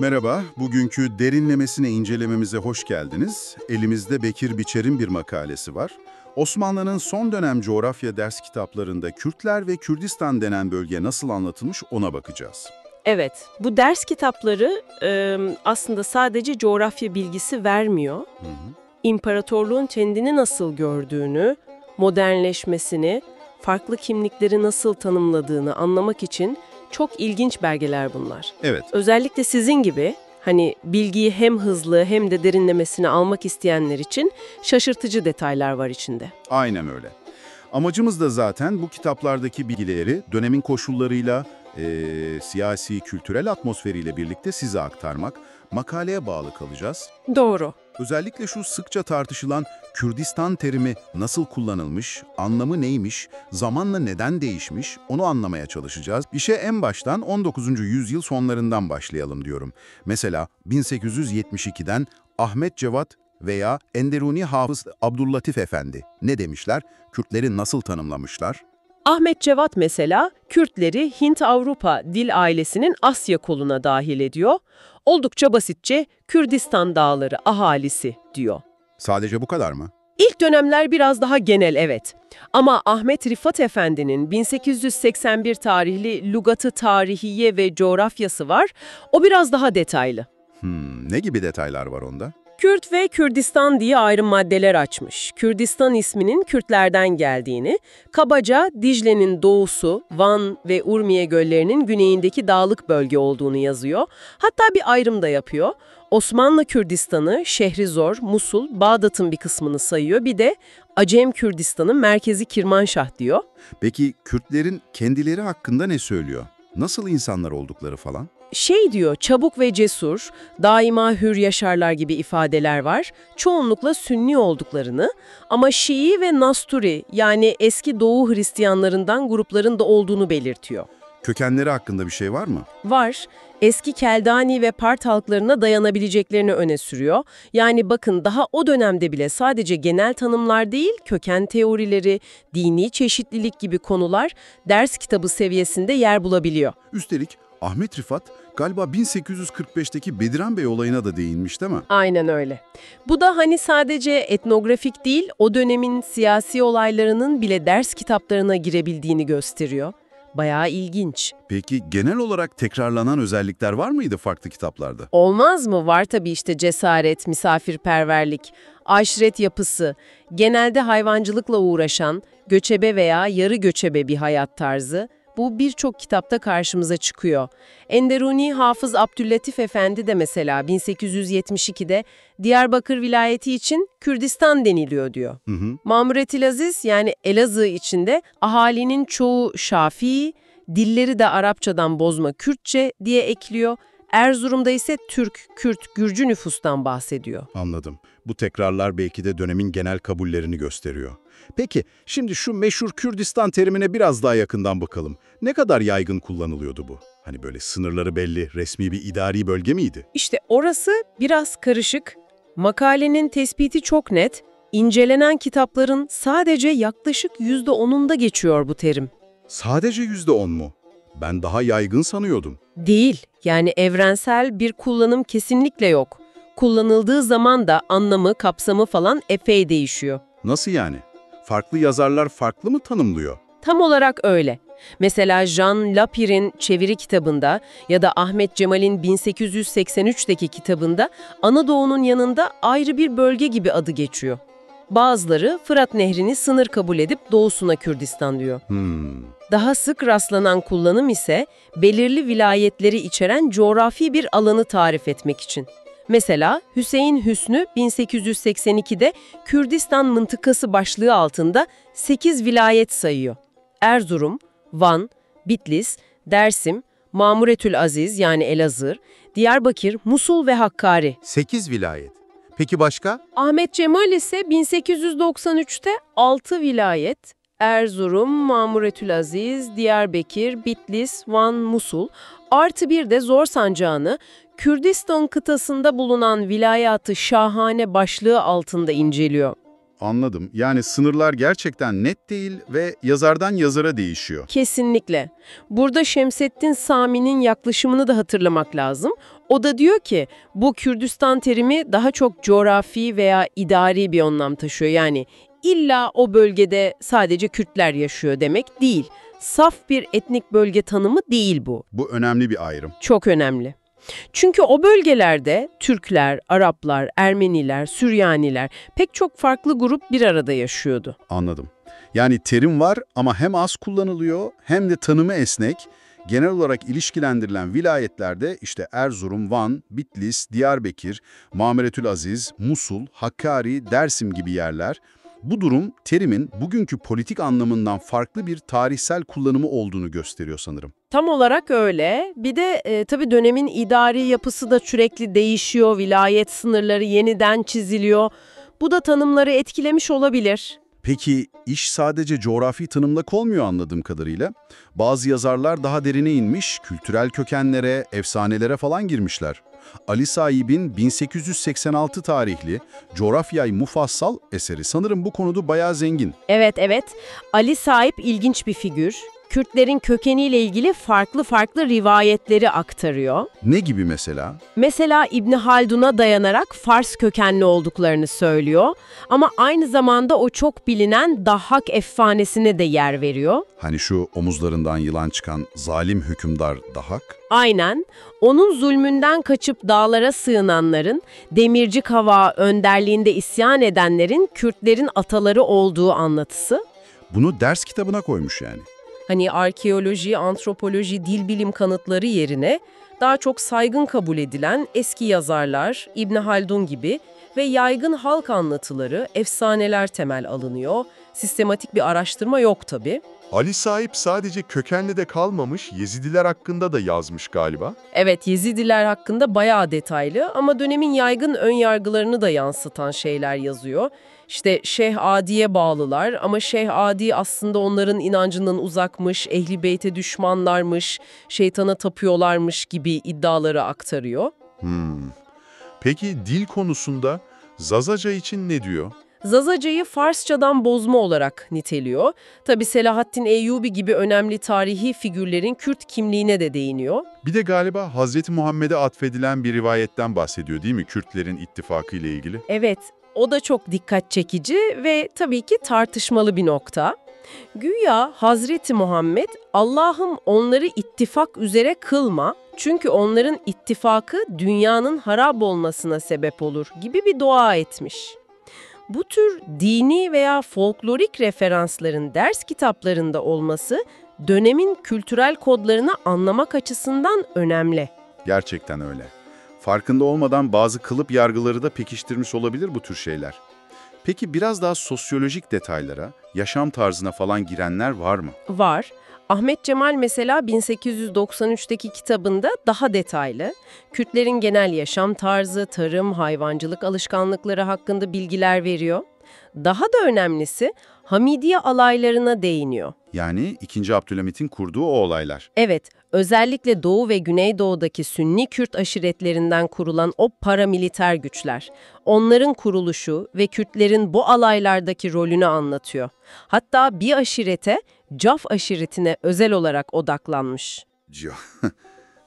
Merhaba, bugünkü derinlemesine incelememize hoş geldiniz. Elimizde Bekir Biçer'in bir makalesi var. Osmanlı'nın son dönem coğrafya ders kitaplarında Kürtler ve Kürdistan denen bölge nasıl anlatılmış ona bakacağız. Evet, bu ders kitapları aslında sadece coğrafya bilgisi vermiyor. Hı hı. İmparatorluğun kendini nasıl gördüğünü, modernleşmesini, farklı kimlikleri nasıl tanımladığını anlamak için çok ilginç belgeler bunlar. Evet, Özellikle sizin gibi hani bilgiyi hem hızlı hem de derinlemesine almak isteyenler için şaşırtıcı detaylar var içinde. aynen öyle. Amacımız da zaten bu kitaplardaki bilgileri dönemin koşullarıyla, siyasi, kültürel atmosferiyle birlikte size aktarmak. Makaleye bağlı kalacağız. Doğru. Özellikle şu sıkça tartışılan Kürdistan terimi nasıl kullanılmış, anlamı neymiş, zamanla neden değişmiş onu anlamaya çalışacağız. İşe en baştan 19. yüzyıl sonlarından başlayalım diyorum. Mesela 1872'den Ahmet Cevat veya Enderuni Hafız Abdüllatif Efendi ne demişler, Kürtleri nasıl tanımlamışlar? Ahmet Cevat mesela Kürtleri Hint-Avrupa dil ailesinin Asya koluna dahil ediyor. Oldukça basitçe Kürdistan dağları ahalisi diyor. Sadece bu kadar mı? İlk dönemler biraz daha genel evet. Ama Ahmet Rifat Efendi'nin 1881 tarihli Lugat-ı Tarihiye ve Coğrafyası var. O biraz daha detaylı. Ne gibi detaylar var onda? Kürt ve Kürdistan diye ayrı maddeler açmış. Kürdistan isminin Kürtlerden geldiğini, kabaca Dicle'nin doğusu, Van ve Urmiye göllerinin güneyindeki dağlık bölge olduğunu yazıyor. Hatta bir ayrım da yapıyor. Osmanlı Kürdistan'ı, Şehrizor, Musul, Bağdat'ın bir kısmını sayıyor. Bir de Acem Kürdistan'ın merkezi Kirmanşah diyor. Peki Kürtlerin kendileri hakkında ne söylüyor? Nasıl insanlar oldukları falan? Şey diyor, çabuk ve cesur, daima hür yaşarlar gibi ifadeler var. Çoğunlukla Sünni olduklarını ama Şii ve Nasturi yani eski Doğu Hristiyanlarından grupların da olduğunu belirtiyor. Kökenleri hakkında bir şey var mı? Var, eski Keldani ve Part halklarına dayanabileceklerini öne sürüyor. Yani bakın daha o dönemde bile sadece genel tanımlar değil, köken teorileri, dini çeşitlilik gibi konular ders kitabı seviyesinde yer bulabiliyor. Üstelik Ahmet Rifat galiba 1845'teki Bediran Bey olayına da değinmiş değil mi? Aynen öyle. Bu da hani sadece etnografik değil, o dönemin siyasi olaylarının bile ders kitaplarına girebildiğini gösteriyor. Bayağı ilginç. Peki genel olarak tekrarlanan özellikler var mıydı farklı kitaplarda? Olmaz mı? Var tabii işte cesaret, misafirperverlik, aşiret yapısı, genelde hayvancılıkla uğraşan, göçebe veya yarı göçebe bir hayat tarzı. Bu birçok kitapta karşımıza çıkıyor. Enderuni Hafız Abdüllatif Efendi de mesela 1872'de Diyarbakır vilayeti için Kürdistan deniliyor diyor. Mamuretül Aziz yani Elazığ içinde ahalinin çoğu Şafii, dilleri de Arapçadan bozma Kürtçe diye ekliyor. Erzurum'da ise Türk, Kürt, Gürcü nüfustan bahsediyor. Anladım. Bu tekrarlar belki de dönemin genel kabullerini gösteriyor. Peki, şimdi şu meşhur Kürdistan terimine biraz daha yakından bakalım. Ne kadar yaygın kullanılıyordu bu? Hani böyle sınırları belli, resmi bir idari bölge miydi? İşte orası biraz karışık. Makalenin tespiti çok net. İncelenen kitapların sadece yaklaşık %10'unda geçiyor bu terim. Sadece %10 mu? Ben daha yaygın sanıyordum. Değil, yani evrensel bir kullanım kesinlikle yok. Kullanıldığı zaman da anlamı, kapsamı falan epey değişiyor. Nasıl yani? Farklı yazarlar farklı mı tanımlıyor? Tam olarak öyle. Mesela Jean Lapierre'in çeviri kitabında ya da Ahmet Cemal'in 1883'teki kitabında Anadolu'nun yanında ayrı bir bölge gibi adı geçiyor. Bazıları Fırat Nehri'ni sınır kabul edip doğusuna Kürdistan diyor. Daha sık rastlanan kullanım ise belirli vilayetleri içeren coğrafi bir alanı tarif etmek için. Mesela Hüseyin Hüsnü 1882'de Kürdistan mıntıkası başlığı altında 8 vilayet sayıyor. Erzurum, Van, Bitlis, Dersim, Mamuretül Aziz yani Elazığ, Diyarbakır, Musul ve Hakkari. 8 vilayet. Peki başka? Ahmet Cemal ise 1893'te 6 vilayet, Erzurum, Mamuretül Aziz, Diyarbakır, Bitlis, Van, Musul, artı bir de Zor Sancağı'nı Kürdistan kıtasında bulunan vilayatı şahane başlığı altında inceliyor. Anladım. Yani sınırlar gerçekten net değil ve yazardan yazara değişiyor. Kesinlikle. Burada Şemseddin Sami'nin yaklaşımını da hatırlamak lazım. O da diyor ki bu Kürdistan terimi daha çok coğrafi veya idari bir anlam taşıyor. Yani illa o bölgede sadece Kürtler yaşıyor demek değil. Saf bir etnik bölge tanımı değil bu. Bu önemli bir ayrım. Çok önemli. Çünkü o bölgelerde Türkler, Araplar, Ermeniler, Süryaniler pek çok farklı grup bir arada yaşıyordu. Anladım. Yani terim var ama hem az kullanılıyor hem de tanımı esnek. Genel olarak ilişkilendirilen vilayetlerde işte Erzurum, Van, Bitlis, Diyarbakır, Marmaretülaziz, Musul, Hakkari, Dersim gibi yerler. Bu durum terimin bugünkü politik anlamından farklı bir tarihsel kullanımı olduğunu gösteriyor sanırım. Tam olarak öyle. Bir de tabii dönemin idari yapısı da sürekli değişiyor, vilayet sınırları yeniden çiziliyor. Bu da tanımları etkilemiş olabilir. Peki iş sadece coğrafi tanımlak olmuyor anladığım kadarıyla. Bazı yazarlar daha derine inmiş, kültürel kökenlere, efsanelere falan girmişler. Ali Saib'in 1886 tarihli Coğrafyayı Mufassal eseri sanırım bu konuda bayağı zengin. Evet. Ali Saib ilginç bir figür. Kürtlerin kökeniyle ilgili farklı rivayetleri aktarıyor. Ne gibi mesela? Mesela İbni Haldun'a dayanarak Fars kökenli olduklarını söylüyor. Ama aynı zamanda o çok bilinen Dahhak efsanesine de yer veriyor. Hani şu omuzlarından yılan çıkan zalim hükümdar Dahak? Aynen, onun zulmünden kaçıp dağlara sığınanların, Demirci Kava önderliğinde isyan edenlerin Kürtlerin ataları olduğu anlatısı. Bunu ders kitabına koymuş yani. Hani arkeoloji, antropoloji, dil bilim kanıtları yerine daha çok saygın kabul edilen eski yazarlar, İbn Haldun gibi ve yaygın halk anlatıları, efsaneler temel alınıyor. Sistematik bir araştırma yok tabii. Ali Saib sadece kökenli de kalmamış, Yezidiler hakkında da yazmış galiba. Evet, Yezidiler hakkında bayağı detaylı ama dönemin yaygın önyargılarını da yansıtan şeyler yazıyor. İşte Şeyh Adi'ye bağlılar ama Şeyh Adi aslında onların inancından uzakmış, Ehl-i Beyt'e düşmanlarmış, şeytana tapıyorlarmış gibi iddiaları aktarıyor. Peki dil konusunda Zazaca için ne diyor? Zazaca'yı Farsçadan bozma olarak niteliyor. Tabi Selahaddin Eyyubi gibi önemli tarihi figürlerin Kürt kimliğine de değiniyor. Bir de galiba Hazreti Muhammed'e atfedilen bir rivayetten bahsediyor değil mi? Kürtlerin ittifakı ile ilgili. Evet, o da çok dikkat çekici ve tabii ki tartışmalı bir nokta. Güya Hazreti Muhammed, Allah'ım onları ittifak üzere kılma, çünkü onların ittifakı dünyanın harap olmasına sebep olur gibi bir dua etmiş. Bu tür dini veya folklorik referansların ders kitaplarında olması dönemin kültürel kodlarını anlamak açısından önemli. Gerçekten öyle. Farkında olmadan bazı kılıp yargıları da pekiştirmiş olabilir bu tür şeyler. Peki biraz daha sosyolojik detaylara, yaşam tarzına falan girenler var mı? Var. Ahmet Cemal mesela 1893'teki kitabında daha detaylı, Kürtlerin genel yaşam tarzı, tarım, hayvancılık alışkanlıkları hakkında bilgiler veriyor. Daha da önemlisi Hamidiye alaylarına değiniyor. Yani 2. Abdülhamit'in kurduğu o olaylar. Evet, özellikle Doğu ve Güneydoğu'daki Sünni Kürt aşiretlerinden kurulan o paramiliter güçler, onların kuruluşu ve Kürtlerin bu alaylardaki rolünü anlatıyor. Hatta bir aşirete, Caf aşiretine özel olarak odaklanmış.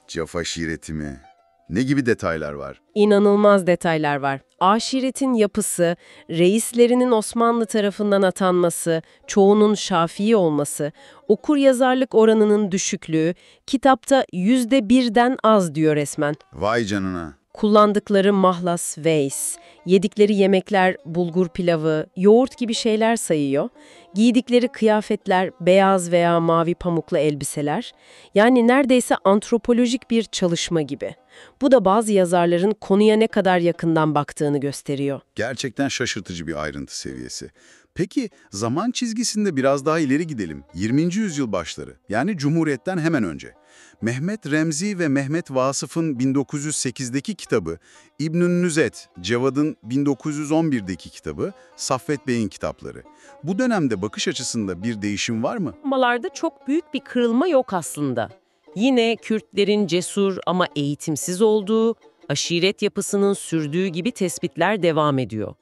Caf aşireti mi? Ne gibi detaylar var? İnanılmaz detaylar var. Aşiretin yapısı, reislerinin Osmanlı tarafından atanması, çoğunun Şafii olması, okuryazarlık oranının düşüklüğü, kitapta %1'den az diyor resmen. Vay canına. Kullandıkları mahlas, veys, yedikleri yemekler bulgur pilavı, yoğurt gibi şeyler sayıyor. Giydikleri kıyafetler beyaz veya mavi pamuklu elbiseler. Yani neredeyse antropolojik bir çalışma gibi. Bu da bazı yazarların konuya ne kadar yakından baktığını gösteriyor. Gerçekten şaşırtıcı bir ayrıntı seviyesi. Peki zaman çizgisinde biraz daha ileri gidelim. 20. yüzyıl başları, yani Cumhuriyet'ten hemen önce. Mehmet Remzi ve Mehmet Vasıf'ın 1908'deki kitabı, İbnü'n Nüzet, Cevad'ın 1911'deki kitabı, Saffet Bey'in kitapları. Bu dönemde bakış açısında bir değişim var mı? Malarda çok büyük bir kırılma yok aslında. Yine Kürtlerin cesur ama eğitimsiz olduğu, aşiret yapısının sürdüğü gibi tespitler devam ediyor.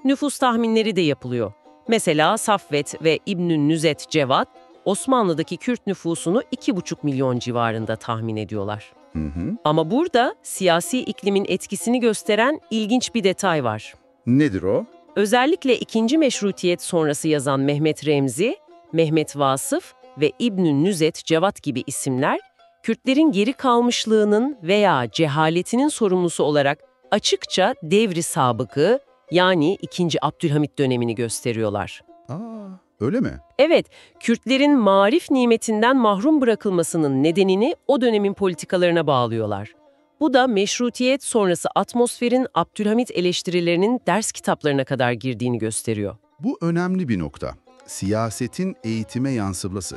nüfus tahminleri de yapılıyor. Mesela Saffet ve İbnü Nüzet Cevat, Osmanlı'daki Kürt nüfusunu 2,5 milyon civarında tahmin ediyorlar. Ama burada siyasi iklimin etkisini gösteren ilginç bir detay var. Nedir o? Özellikle 2. Meşrutiyet sonrası yazan Mehmet Remzi, Mehmet Vasıf ve İbnü Nüzet Cevat gibi isimler, Kürtlerin geri kalmışlığının veya cehaletinin sorumlusu olarak açıkça devri sabıkı, yani 2. Abdülhamit dönemini gösteriyorlar. Öyle mi? Evet, Kürtlerin marif nimetinden mahrum bırakılmasının nedenini o dönemin politikalarına bağlıyorlar. Bu da meşrutiyet sonrası atmosferin Abdülhamit eleştirilerinin ders kitaplarına kadar girdiğini gösteriyor. Bu önemli bir nokta. Siyasetin eğitime yansıması.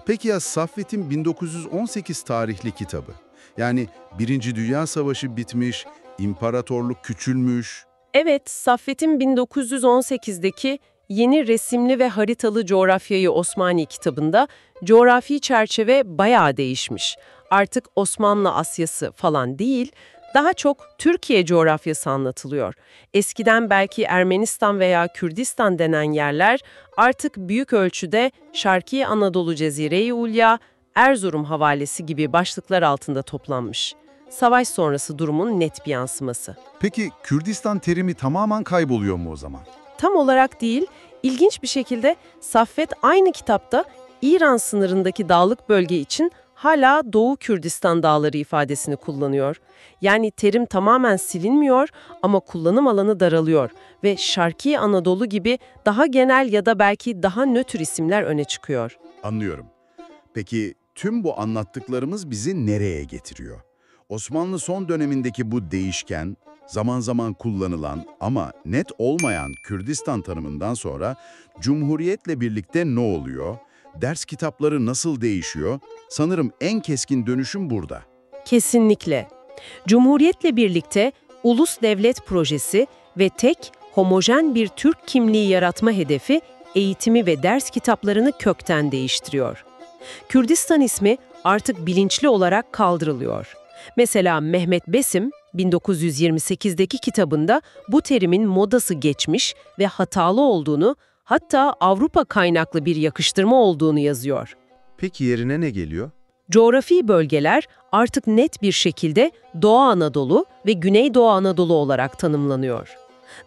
Peki ya Saffet'in 1918 tarihli kitabı? Yani Birinci Dünya Savaşı bitmiş, imparatorluk küçülmüş. Evet, Saffet'in 1918'deki Yeni Resimli ve Haritalı Coğrafyayı Osmani kitabında coğrafi çerçeve bayağı değişmiş. Artık Osmanlı Asyası falan değil, daha çok Türkiye coğrafyası anlatılıyor. Eskiden belki Ermenistan veya Kürdistan denen yerler artık büyük ölçüde Şarkı Anadolu Cezire-i Ulya, Erzurum havalesi gibi başlıklar altında toplanmış. Savaş sonrası durumun net bir yansıması. Peki Kürdistan terimi tamamen kayboluyor mu o zaman? Tam olarak değil, ilginç bir şekilde Saffet aynı kitapta İran sınırındaki dağlık bölge için hala Doğu Kürdistan dağları ifadesini kullanıyor. Yani terim tamamen silinmiyor ama kullanım alanı daralıyor ve Şarkı Anadolu gibi daha genel ya da belki daha nötr isimler öne çıkıyor. Anlıyorum. Peki tüm bu anlattıklarımız bizi nereye getiriyor? Osmanlı son dönemindeki bu değişken, zaman zaman kullanılan ama net olmayan Kürdistan tanımından sonra Cumhuriyet'le birlikte ne oluyor? Ders kitapları nasıl değişiyor? Sanırım en keskin dönüşüm burada. Kesinlikle. Cumhuriyet'le birlikte ulus devlet projesi ve tek, homojen bir Türk kimliği yaratma hedefi eğitimi ve ders kitaplarını kökten değiştiriyor. Kürdistan ismi artık bilinçli olarak kaldırılıyor. Mesela Mehmet Besim, 1928'deki kitabında bu terimin modası geçmiş ve hatalı olduğunu, hatta Avrupa kaynaklı bir yakıştırma olduğunu yazıyor. Peki yerine ne geliyor? Coğrafi bölgeler artık net bir şekilde Doğu Anadolu ve Güneydoğu Anadolu olarak tanımlanıyor.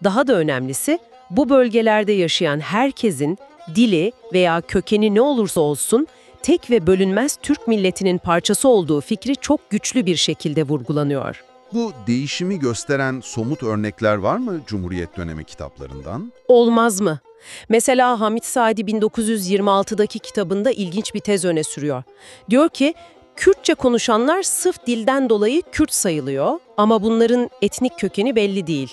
Daha da önemlisi, bu bölgelerde yaşayan herkesin dili veya kökeni ne olursa olsun tek ve bölünmez Türk milletinin parçası olduğu fikri çok güçlü bir şekilde vurgulanıyor. Bu değişimi gösteren somut örnekler var mı Cumhuriyet dönemi kitaplarından? Olmaz mı? Mesela Hamit Saadi 1926'daki kitabında ilginç bir tez öne sürüyor. Diyor ki, Kürtçe konuşanlar sırf dilden dolayı Kürt sayılıyor ama bunların etnik kökeni belli değil.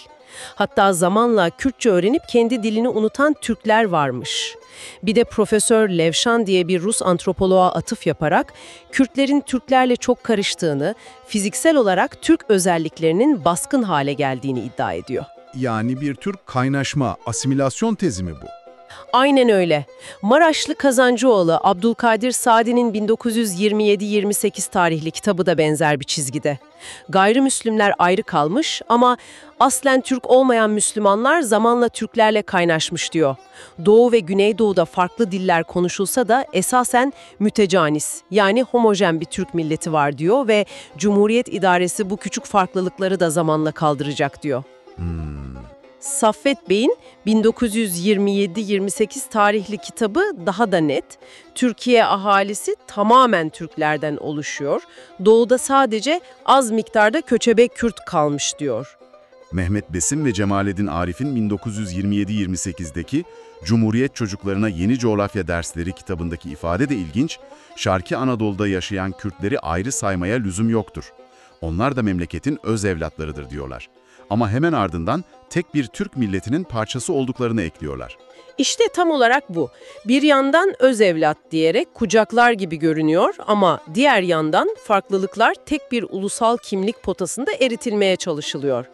Hatta zamanla Kürtçe öğrenip kendi dilini unutan Türkler varmış. Bir de Profesör Levşan diye bir Rus antropoloğa atıf yaparak Kürtlerin Türklerle çok karıştığını, fiziksel olarak Türk özelliklerinin baskın hale geldiğini iddia ediyor. Yani bir tür kaynaşma, asimilasyon tezi mi bu? Aynen öyle. Maraşlı Kazancıoğlu Abdülkadir Saadi'nin 1927-28 tarihli kitabı da benzer bir çizgide. Gayrimüslimler ayrı kalmış ama aslen Türk olmayan Müslümanlar zamanla Türklerle kaynaşmış diyor. Doğu ve Güneydoğu'da farklı diller konuşulsa da esasen mütecanis, yani homojen bir Türk milleti var diyor ve Cumhuriyet idaresi bu küçük farklılıkları da zamanla kaldıracak diyor. Saffet Bey'in 1927-28 tarihli kitabı daha da net. Türkiye ahalisi tamamen Türklerden oluşuyor. Doğuda sadece az miktarda göçebe Kürt kalmış diyor. Mehmet Besim ve Cemalettin Arif'in 1927-28'deki Cumhuriyet Çocuklarına Yeni Coğrafya Dersleri kitabındaki ifade de ilginç, Şarkı Anadolu'da yaşayan Kürtleri ayrı saymaya lüzum yoktur. Onlar da memleketin öz evlatlarıdır diyorlar. Ama hemen ardından tek bir Türk milletinin parçası olduklarını ekliyorlar. İşte tam olarak bu. Bir yandan öz evlat diyerek kucaklar gibi görünüyor ama diğer yandan farklılıklar tek bir ulusal kimlik potasında eritilmeye çalışılıyor.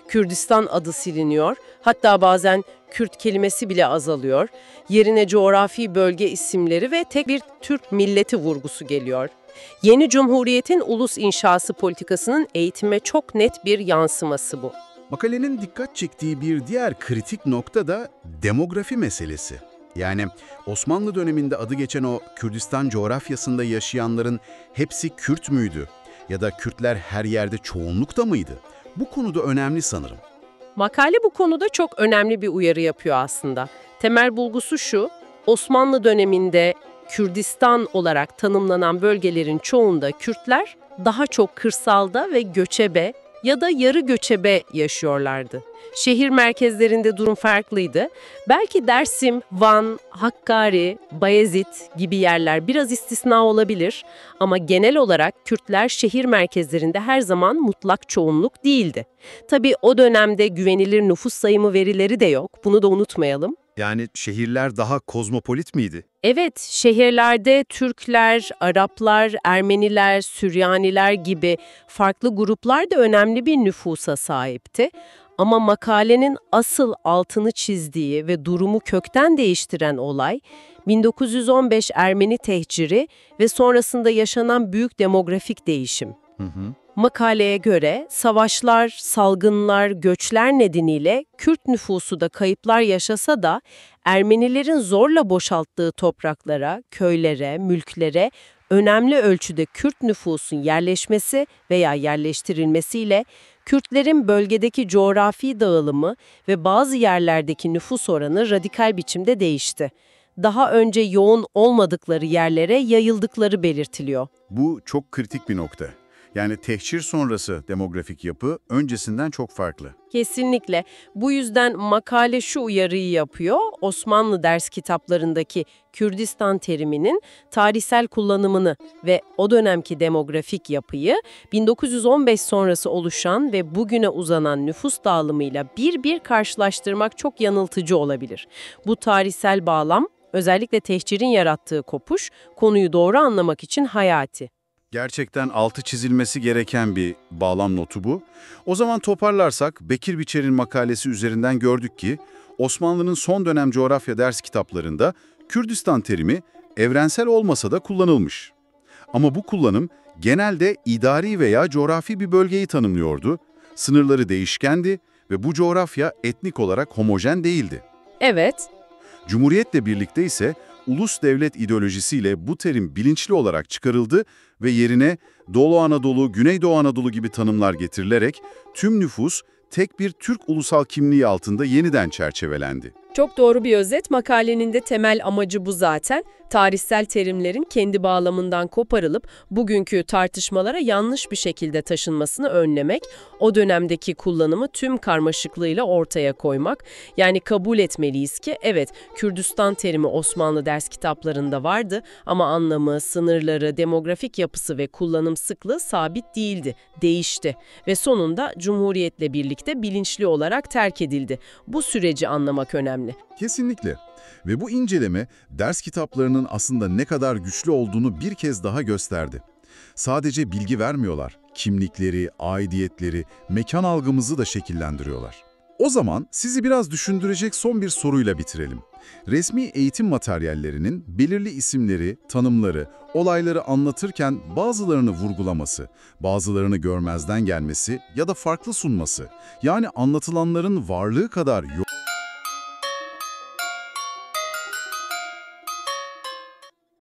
Kürdistan adı siliniyor, hatta bazen Kürt kelimesi bile azalıyor. Yerine coğrafi bölge isimleri ve tek bir Türk milleti vurgusu geliyor. Yeni Cumhuriyet'in ulus inşası politikasının eğitime çok net bir yansıması bu. Makalenin dikkat çektiği bir diğer kritik nokta da demografi meselesi. Yani Osmanlı döneminde adı geçen o Kürdistan coğrafyasında yaşayanların hepsi Kürt müydü? Ya da Kürtler her yerde çoğunlukta mıydı? Bu konuda önemli sanırım. Makale bu konuda çok önemli bir uyarı yapıyor aslında. Temel bulgusu şu, Osmanlı döneminde Kürdistan olarak tanımlanan bölgelerin çoğunda Kürtler daha çok kırsalda ve göçebe ya da yarı göçebe yaşıyorlardı. Şehir merkezlerinde durum farklıydı. Belki Dersim, Van, Hakkari, Bayezid gibi yerler biraz istisna olabilir ama genel olarak Kürtler şehir merkezlerinde her zaman mutlak çoğunluk değildi. Tabii o dönemde güvenilir nüfus sayımı verileri de yok, bunu da unutmayalım. Yani şehirler daha kozmopolit miydi? Evet, şehirlerde Türkler, Araplar, Ermeniler, Süryaniler gibi farklı gruplar da önemli bir nüfusa sahipti. Ama makalenin asıl altını çizdiği ve durumu kökten değiştiren olay, 1915 Ermeni tehciri ve sonrasında yaşanan büyük demografik değişim. Makaleye göre savaşlar, salgınlar, göçler nedeniyle Kürt nüfusu da kayıplar yaşasa da Ermenilerin zorla boşalttığı topraklara, köylere, mülklere önemli ölçüde Kürt nüfusun yerleşmesi veya yerleştirilmesiyle Kürtlerin bölgedeki coğrafi dağılımı ve bazı yerlerdeki nüfus oranı radikal biçimde değişti. Daha önce yoğun olmadıkları yerlere yayıldıkları belirtiliyor. Bu çok kritik bir nokta. Yani tehcir sonrası demografik yapı öncesinden çok farklı. Kesinlikle. Bu yüzden makale şu uyarıyı yapıyor. Osmanlı ders kitaplarındaki Kürdistan teriminin tarihsel kullanımını ve o dönemki demografik yapıyı 1915 sonrası oluşan ve bugüne uzanan nüfus dağılımıyla bir karşılaştırmak çok yanıltıcı olabilir. Bu tarihsel bağlam, özellikle tehcirin yarattığı kopuş, konuyu doğru anlamak için hayati. Gerçekten altı çizilmesi gereken bir bağlam notu bu. O zaman toparlarsak Bekir Biçer'in makalesi üzerinden gördük ki Osmanlı'nın son dönem coğrafya ders kitaplarında Kürdistan terimi evrensel olmasa da kullanılmış. Ama bu kullanım genelde idari veya coğrafi bir bölgeyi tanımlıyordu, sınırları değişkendi ve bu coğrafya etnik olarak homojen değildi. Evet. Cumhuriyetle birlikte ise ulus devlet ideolojisiyle bu terim bilinçli olarak çıkarıldı ve yerine Doğu Anadolu, Güneydoğu Anadolu gibi tanımlar getirilerek tüm nüfus tek bir Türk ulusal kimliği altında yeniden çerçevelendi. Çok doğru bir özet. Makalenin de temel amacı bu zaten. Tarihsel terimlerin kendi bağlamından koparılıp bugünkü tartışmalara yanlış bir şekilde taşınmasını önlemek, o dönemdeki kullanımı tüm karmaşıklığıyla ortaya koymak. Yani kabul etmeliyiz ki evet, Kürdistan terimi Osmanlı ders kitaplarında vardı ama anlamı, sınırları, demografik yapısı ve kullanım sıklığı sabit değildi, değişti ve sonunda Cumhuriyet'le birlikte bilinçli olarak terk edildi. Bu süreci anlamak önemli. Kesinlikle. Ve bu inceleme ders kitaplarının aslında ne kadar güçlü olduğunu bir kez daha gösterdi. Sadece bilgi vermiyorlar, kimlikleri, aidiyetleri, mekan algımızı da şekillendiriyorlar. O zaman sizi biraz düşündürecek son bir soruyla bitirelim. Resmi eğitim materyallerinin belirli isimleri, tanımları, olayları anlatırken bazılarını vurgulaması, bazılarını görmezden gelmesi ya da farklı sunması, yani anlatılanların varlığı kadar